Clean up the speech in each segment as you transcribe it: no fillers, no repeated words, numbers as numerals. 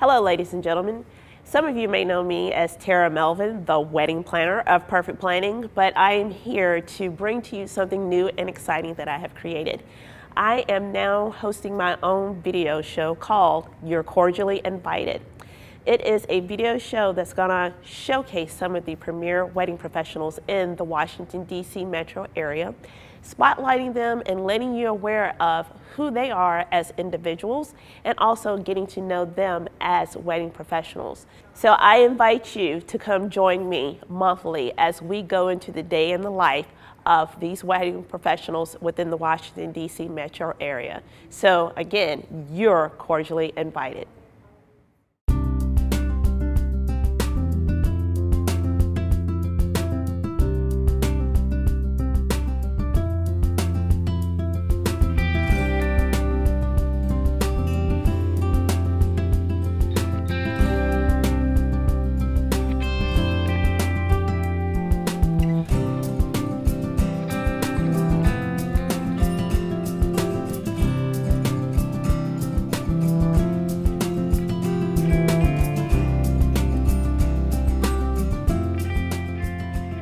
Hello, ladies and gentlemen. Some of you may know me as Tara Melvin, the wedding planner of Perfect Planning, but I am here to bring to you something new and exciting that I have created. I am now hosting my own video show called You're Cordially Invited. It is a video show that's gonna showcase some of the premier wedding professionals in the Washington, D.C. metro area, spotlighting them and letting you aware of who they are as individuals and also getting to know them as wedding professionals. So I invite you to come join me monthly as we go into the day in the life of these wedding professionals within the Washington, D.C. metro area. So again, you're cordially invited.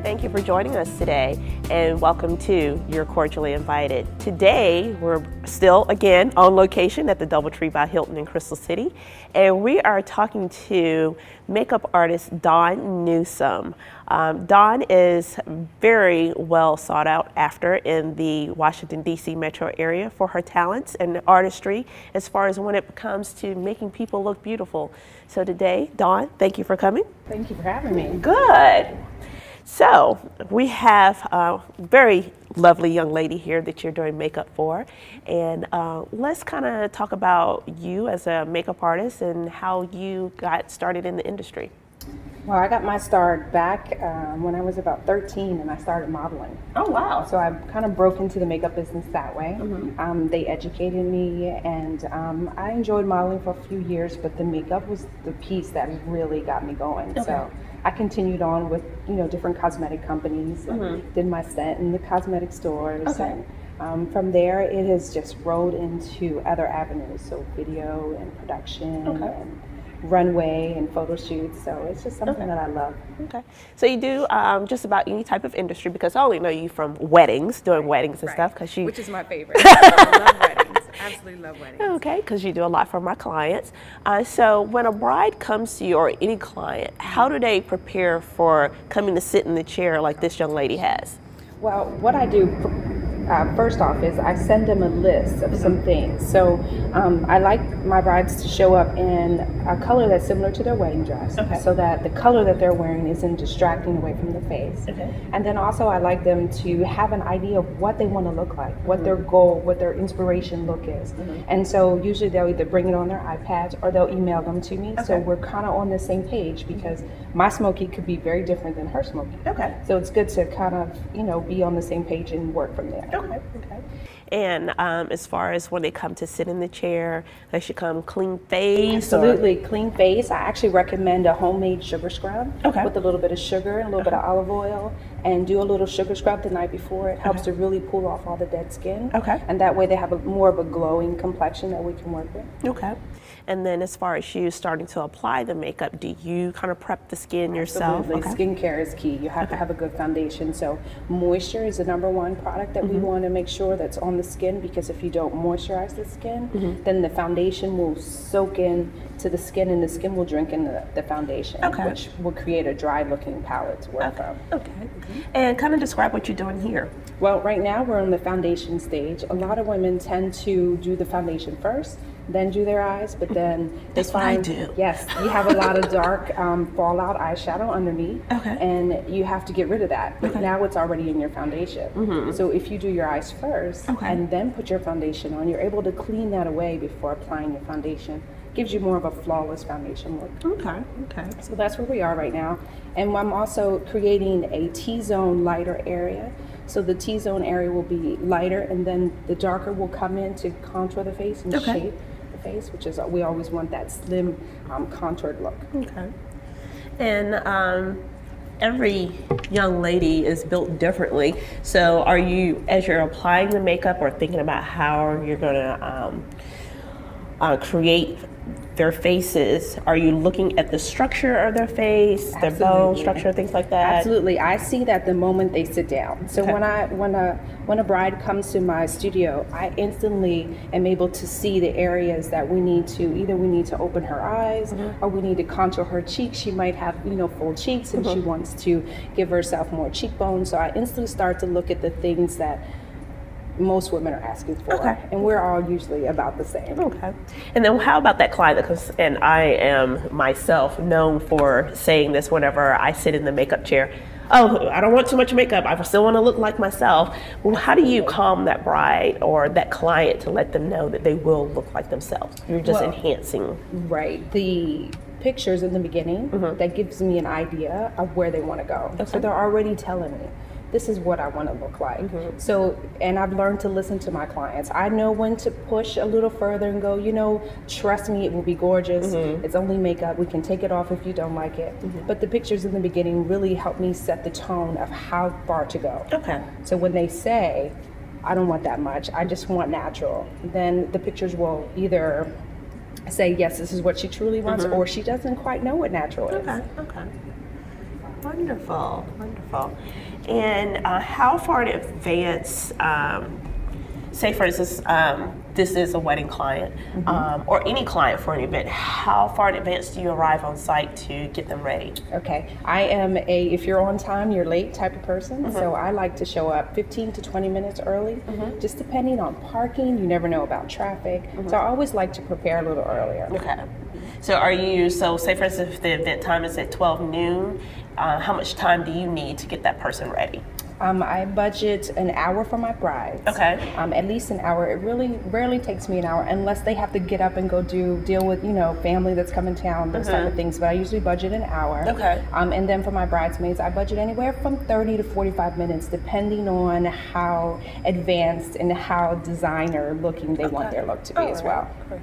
Thank you for joining us today and welcome to You're Cordially Invited. Today we're still again on location at the DoubleTree by Hilton in Crystal City, and we are talking to makeup artist Dawn Newsome. Dawn is very well sought out after in the Washington, D.C. metro area for her talents and artistry as far as when it comes to making people look beautiful. So today, Dawn, thank you for coming. Thank you for having me. Good. So we have a very lovely young lady here that you're doing makeup for, and let's kind of talk about you as a makeup artist and how you got started in the industry. Well, I got my start back when I was about 13 and I started modeling. Oh, wow. So I kind of broke into the makeup business that way. Mm-hmm. They educated me, and I enjoyed modeling for a few years, but the makeup was the piece that really got me going. Okay. So I continued on with, different cosmetic companies, and did my stint in the cosmetic stores. Okay. And from there, it has just rolled into other avenues, so video and production and runway and photo shoots. So it's just something that I love. Okay. So you do just about any type of industry, because I only know you from weddings, doing weddings and stuff. Which is my favorite. I love weddings. Absolutely love weddings. Okay, because you do a lot for my clients. So when a bride comes to you or any client, how do they prepare for coming to sit in the chair like this young lady has? Well, what I do first off is I send them a list of some things. So I like my brides to show up in a color that's similar to their wedding dress, so that the color that they're wearing isn't distracting away from the face. And then also I like them to have an idea of what they want to look like, what their goal, what their inspiration look is. And so usually they'll either bring it on their iPads or they'll email them to me. So we're kind of on the same page, because my smoky could be very different than her smoky. So it's good to kind of, be on the same page and work from there. Okay. And as far as when they come to sit in the chair, they should come clean face? Absolutely, clean face. I actually recommend a homemade sugar scrub with a little bit of sugar and a little bit of olive oil, and do a little sugar scrub the night before. It helps to really pull off all the dead skin. And that way they have more of a glowing complexion that we can work with. And then as far as you starting to apply the makeup, do you kind of prep the skin yourself? Absolutely. Skincare is key. You have to have a good foundation. So moisture is the #1 product that we want to make sure that's on the skin, because if you don't moisturize the skin, then the foundation will soak in to the skin, and the skin will drink in the foundation, which will create a dry looking palette to work from. And kind of describe what you're doing here. Well, right now we're on the foundation stage. A lot of women tend to do the foundation first, then do their eyes, but then they find, yes, you have a lot of dark fallout eyeshadow underneath, and you have to get rid of that. But now it's already in your foundation. So if you do your eyes first and then put your foundation on, you're able to clean that away before applying your foundation. Gives you more of a flawless foundation look. So that's where we are right now. And I'm also creating a T-zone lighter area. So the T-zone area will be lighter, and then the darker will come in to contour the face and shape the face, which is, we always want that slim, contoured look. And every young lady is built differently. So are you, as you're applying the makeup or thinking about how you're gonna create their faces, are you looking at the structure of their face, their bone structure, things like that? Absolutely. I see that the moment they sit down. So Okay. when a bride comes to my studio, I instantly am able to see the areas that we need to open her eyes, or we need to contour her cheeks. She might have, full cheeks, and she wants to give herself more cheekbones. So I instantly start to look at the things that most women are asking for. Okay. And we're all usually about the same. Okay. And then how about that client that comes, and I am myself known for saying this whenever I sit in the makeup chair, oh, I don't want too much makeup, I still want to look like myself. Well, how do you calm that bride or that client to let them know that they will look like themselves? You're just enhancing. Right. The pictures in the beginning, that gives me an idea of where they want to go. Okay. So they're already telling me, this is what I want to look like. So, and I've learned to listen to my clients. I know when to push a little further and go, trust me, it will be gorgeous. It's only makeup. We can take it off if you don't like it. But the pictures in the beginning really help me set the tone of how far to go. Okay. So when they say, I don't want that much, I just want natural, then the pictures will either say, yes, this is what she truly wants, or she doesn't quite know what natural is. Okay. Okay. Wonderful, wonderful. And how far in advance, say for instance, this is a wedding client, or any client for an event, how far in advance do you arrive on site to get them ready? Okay, I am if you're on time, you're late type of person, so I like to show up 15 to 20 minutes early, just depending on parking. You never know about traffic, so I always like to prepare a little earlier. Okay. So say for instance, if the event time is at 12 noon, how much time do you need to get that person ready? I budget an hour for my brides. Okay. At least an hour. It really rarely takes me an hour unless they have to get up and go deal with, family that's coming town, those type of things. But I usually budget an hour. Okay. And then for my bridesmaids, I budget anywhere from 30 to 45 minutes, depending on how advanced and how designer looking they want their look to be as well. Great.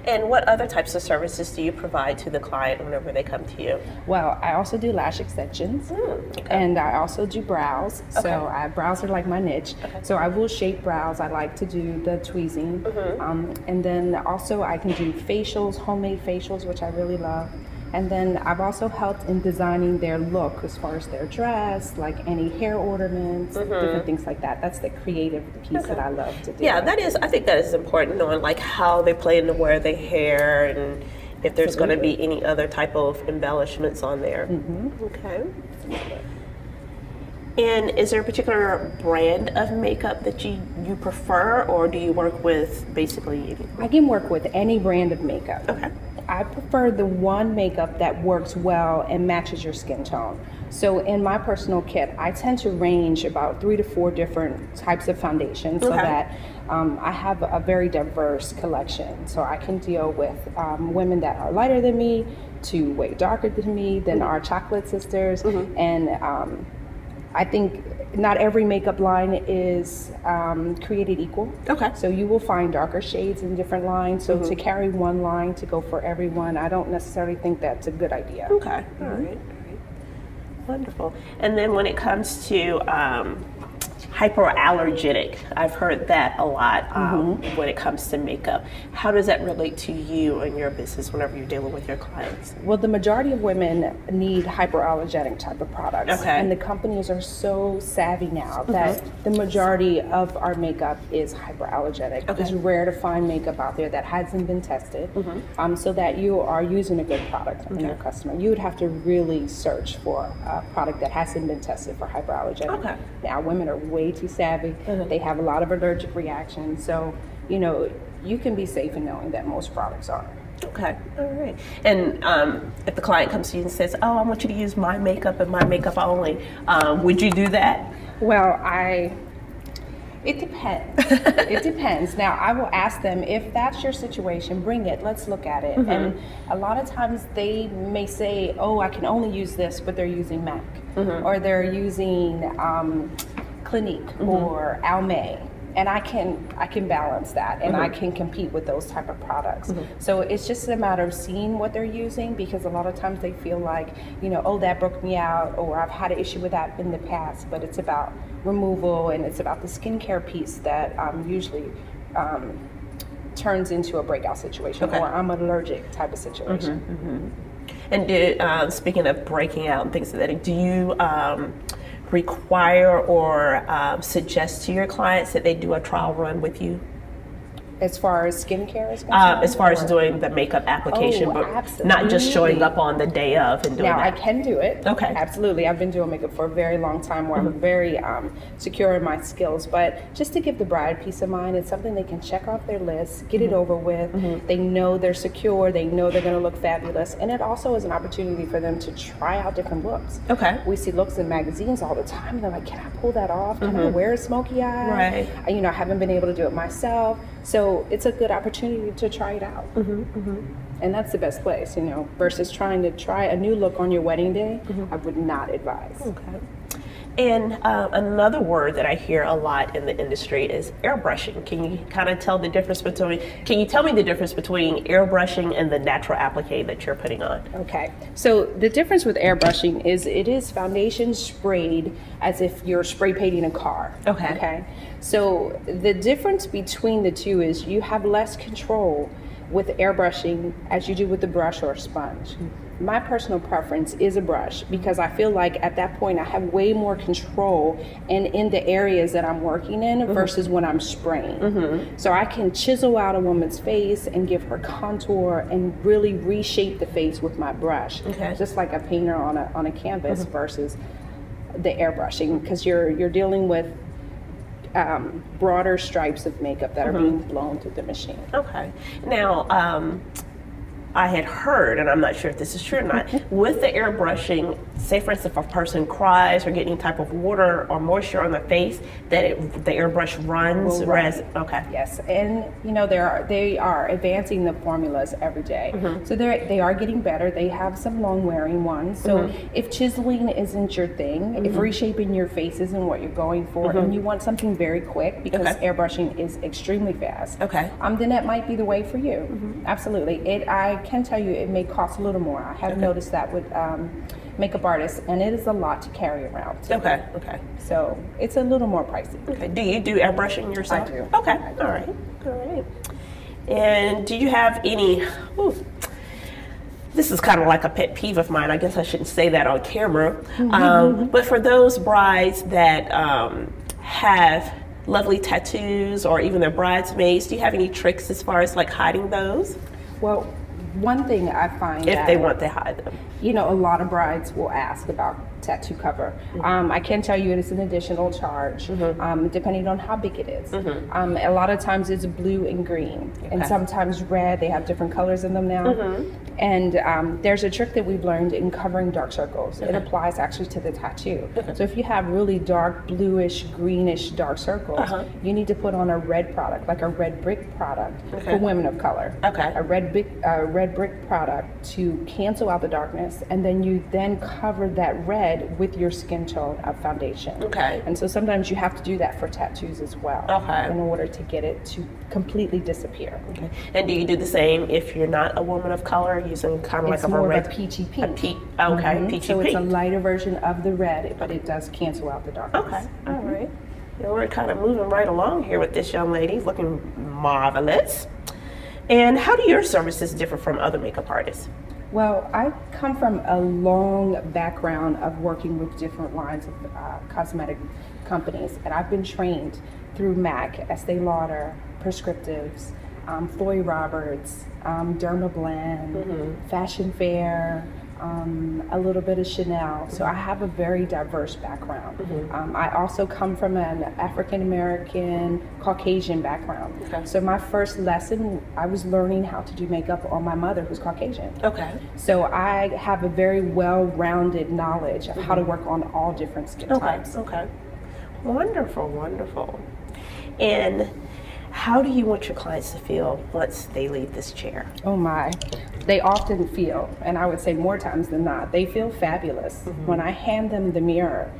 And what other types of services do you provide to the client whenever they come to you? Well, I also do lash extensions, and I also do brows. So brows are like my niche. So I will shape brows. I like to do the tweezing. And then also I can do facials, homemade facials, which I really love. And then I've also helped in designing their look as far as their dress, like any hair ornaments, different things like that. That's the creative piece that I love to do. Yeah, I think that is important, knowing like how they plan to wear their hair and if there's going to be any other type of embellishments on there. Okay. And is there a particular brand of makeup that you prefer, or do you work with basically anything? I can work with any brand of makeup. Okay. I prefer the one makeup that works well and matches your skin tone. So in my personal kit, I tend to range about 3 to 4 different types of foundations so that I have a very diverse collection. So I can deal with women that are lighter than me to way darker than me, than our chocolate sisters. And I think not every makeup line is created equal. Okay. So you will find darker shades in different lines. So to carry one line to go for everyone, I don't necessarily think that's a good idea. Okay. All right. Wonderful. And then when it comes to hypoallergenic, I've heard that a lot when it comes to makeup. How does that relate to you and your business whenever you're dealing with your clients? Well, the majority of women need hypoallergenic type of products. Okay. And the companies are so savvy now that the majority of our makeup is hypoallergenic. Okay. It's rare to find makeup out there that hasn't been tested, so that you are using a good product on your customer. You would have to really search for a product that hasn't been tested for hypoallergenic. Okay. Now, women are way too savvy. They have a lot of allergic reactions. So, you can be safe in knowing that most products are. Okay, all right. And if the client comes to you and says, oh, I want you to use my makeup and my makeup only, would you do that? Well, it depends. It depends. Now, I will ask them, if that's your situation, bring it, let's look at it. And a lot of times they may say, oh, I can only use this, but they're using MAC, or they're using Clinique or Almay. And I can balance that, and I can compete with those type of products. So it's just a matter of seeing what they're using, because a lot of times they feel like, oh, that broke me out, or I've had an issue with that in the past. But it's about removal, and it's about the skincare piece that usually turns into a breakout situation or I'm allergic type of situation. And speaking of breaking out and things like that, do you require or suggest to your clients that they do a trial run with you? As far as skincare is concerned? As far as doing the makeup application, but absolutely. not just showing up on the day of and doing now, that. I can do it. Okay. Absolutely. I've been doing makeup for a very long time where I'm very secure in my skills. But just to give the bride peace of mind, it's something they can check off their list, get it over with. They know they're secure. They know they're going to look fabulous. And it also is an opportunity for them to try out different looks. Okay. We see looks in magazines all the time. And they're like, can I pull that off? Can I wear a smoky eye? Right. You know, I haven't been able to do it myself. So it's a good opportunity to try it out. And that's the best place, you know, versus trying to try a new look on your wedding day. I would not advise. Okay. And another word that I hear a lot in the industry is airbrushing. Can you kind of tell the difference between, can you tell me the difference between airbrushing and the natural applique that you're putting on? Okay, so the difference with airbrushing is it is foundation sprayed as if you're spray painting a car. Okay. So the difference between the two is you have less control with airbrushing as you do with the brush or sponge. My personal preference is a brush because I feel like at that point I have way more control in the areas that I'm working in versus when I'm spraying. So I can chisel out a woman's face and give her contour and really reshape the face with my brush, just like a painter on a canvas versus the airbrushing, because you're dealing with broader stripes of makeup that are being blown through the machine. Okay. Now, I had heard, and I'm not sure if this is true or not, with the airbrushing, say for instance if a person cries or get any type of water or moisture on the face, that the airbrush runs, whereas, Yes, and you know they are advancing the formulas every day. So they are getting better. They have some long wearing ones. So if chiseling isn't your thing, if reshaping your face isn't what you're going for, and you want something very quick because airbrushing is extremely fast, then that might be the way for you. Absolutely. I can tell you it may cost a little more. I have noticed that with makeup artists, and it is a lot to carry around too. So it's a little more pricey. Do you do airbrushing yourself? I do. Okay. All right. And do you have any, this is kind of like a pet peeve of mine. I guess I shouldn't say that on camera. But for those brides that have lovely tattoos or even their bridesmaids, do you have any tricks as far as like hiding those? Well, one thing I find if they want to hide them, you know, a lot of brides will ask about tattoo cover. I can tell you it is an additional charge, depending on how big it is. A lot of times it's blue and green, and sometimes red. They have different colors in them now. And there's a trick that we've learned in covering dark circles. It applies actually to the tattoo. So if you have really dark bluish, greenish dark circles, you need to put on a red product, like a red brick product for women of color. A red brick product to cancel out the darkness, and then you cover that red with your skin tone of foundation. And so sometimes you have to do that for tattoos as well in order to get it to completely disappear. And do you do the same if you're not a woman of color, using kind of it's like more red, of a peachy pink? Peachy so pink. It's a lighter version of the red, but it does cancel out the darkness. All right. You know, we're kind of moving right along here with this young lady, looking marvelous. And how do your services differ from other makeup artists? Well, I come from a long background of working with different lines of cosmetic companies, and I've been trained through MAC, Estee Lauder, Prescriptives, Floyd Roberts, Dermablend, Fashion Fair, a little bit of Chanel. So I have a very diverse background. I also come from an African American, Caucasian background. So my first lesson, I was learning how to do makeup on my mother, who's Caucasian. So I have a very well-rounded knowledge of how to work on all different skin types. Wonderful, wonderful. And how do you want your clients to feel once they leave this chair? Oh my, they often feel, and I would say more times than not, they feel fabulous. When I hand them the mirror,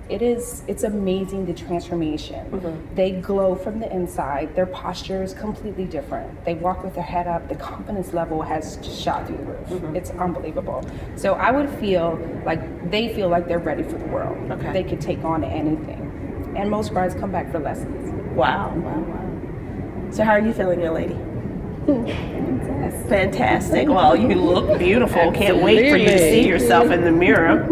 it's amazing the transformation. They glow from the inside. Their posture is completely different. They walk with their head up. The confidence level has just shot through the roof. It's unbelievable. So I would feel like they feel like they're ready for the world. They could take on anything. And most brides come back for lessons. Wow. So how are you feeling, young lady? Fantastic. Well, you look beautiful. Can't wait for you to see yourself in the mirror.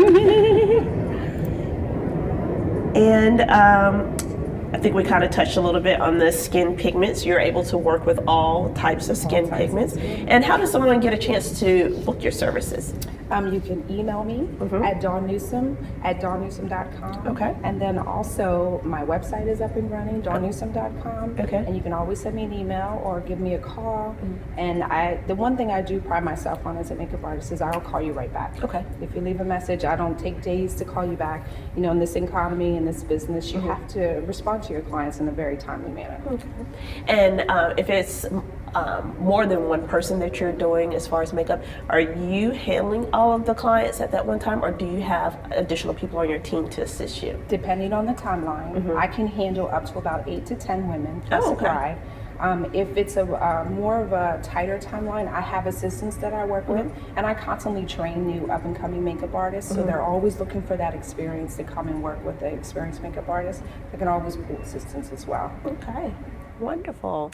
And I think we kind of touched a little bit on the skin pigments. You're able to work with all types of skin pigments. And how does someone get a chance to book your services? You can email me at dawnnewsome@dawnnewsome.com. Okay. And then also my website is up and running, dawnnewsome.com. Okay. And you can always send me an email or give me a call. And the one thing I do pride myself on as a makeup artist is I'll call you right back. Okay. If you leave a message, I don't take days to call you back. You know, in this economy, in this business, you have to respond to your clients in a very timely manner. Okay. And if it's more than one person that you're doing as far as makeup, are you handling all of the clients at that one time, or do you have additional people on your team to assist you? Depending on the timeline, I can handle up to about 8 to 10 women plus a bride. If it's a more of a tighter timeline, I have assistants that I work with, and I constantly train new up-and-coming makeup artists, so they're always looking for that experience to come and work with the experienced makeup artist. I can always pull assistants as well. Okay, wonderful.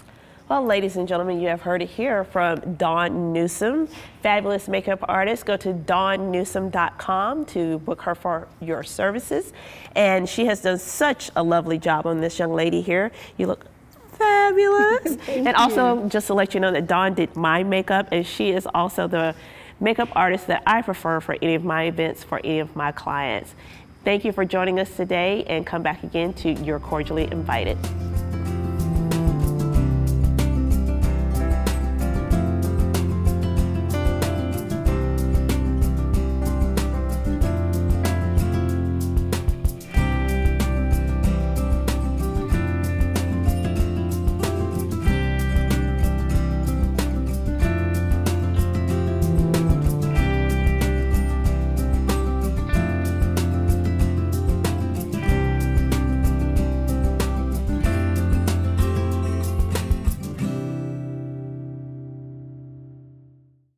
Well, ladies and gentlemen, you have heard it here from Dawn Newsome, fabulous makeup artist. Go to dawnnewsome.com to book her for your services. And she has done such a lovely job on this young lady here. You look fabulous. And also, just to let you know that Dawn did my makeup, and she is also the makeup artist that I prefer for any of my events, for any of my clients. Thank you for joining us today, and come back again to You're Cordially Invited.